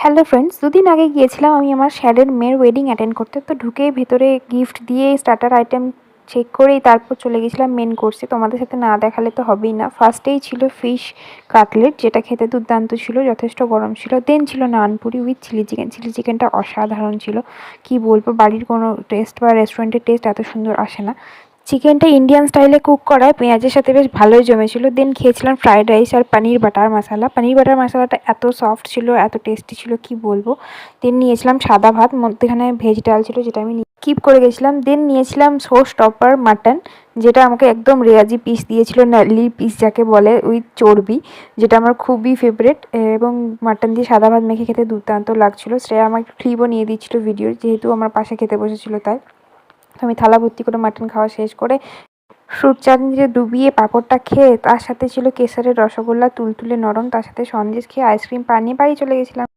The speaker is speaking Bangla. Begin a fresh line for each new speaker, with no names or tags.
হ্যালো ফ্রেন্ডস, দুদিন আগে গিয়েছিলাম আমি আমার স্যারের মেয়ের ওয়েডিং অ্যাটেন্ড করতে। তো ঢুকেই ভেতরে গিফট দিয়ে স্টার্টার আইটেম চেক করেই তারপর চলে গেছিলাম মেন কোর্সে। তোমাদের সাথে না দেখালে তো হবেই না। ফার্স্টেই ছিল ফিশ কাটলেট, যেটা খেতে দুর্দান্ত ছিল, যথেষ্ট গরম ছিল। দেন ছিল নানপুরি উইথ চিলি চিকেন। চিলি চিকেনটা অসাধারণ ছিল, কি বলবো, বাড়ির কোনো টেস্ট বা রেস্টুরেন্টের টেস্ট এত সুন্দর আসে না। চিকেনটা ইন্ডিয়ান স্টাইলে কুক করায় পেঁয়াজের সাথে বেশ ভালোই জমেছিল। দেন খেয়েছিলাম ফ্রাইড রাইস আর পনির বাটার মশলা। পনির বাটার মশলাটা এত সফট ছিল, এত টেস্টি ছিল, কি বলবো। দেন নিয়েছিলাম সাদা ভাত, মধ্যেখানে ভেজ ডাল ছিল, যেটা আমি স্কিপ করে গেছিলাম। দেন নিয়েছিলাম সোস টপার মাটন, যেটা আমাকে একদম রেয়াজি পিস দিয়েছিল, নালি পিস যাকে বলে, উইথ চর্বি, যেটা আমার খুবই ফেভারিট। এবং মাটন দিয়ে সাদা ভাত মেখে খেতে দুর্দান্ত লাগছিল। শ্রেয়া আমাকে ক্লিপও নিয়ে দিচ্ছিল ভিডিওর, যেহেতু আমার পাশে খেতে বসেছিল তাই। আমি থালা ভর্তি করে মাটন খাওয়া শেষ করে ফ্রুট চাটনিতে ডুবিয়ে পাঁপড়টা খেয়ে তার সাথে ছিল কেশরের রসগোল্লা, তুলতুলে নরম, তার সাথে সন্দেশ খেয়ে আইসক্রিম পান নিয়ে বাড়ি চলে গেছিলাম।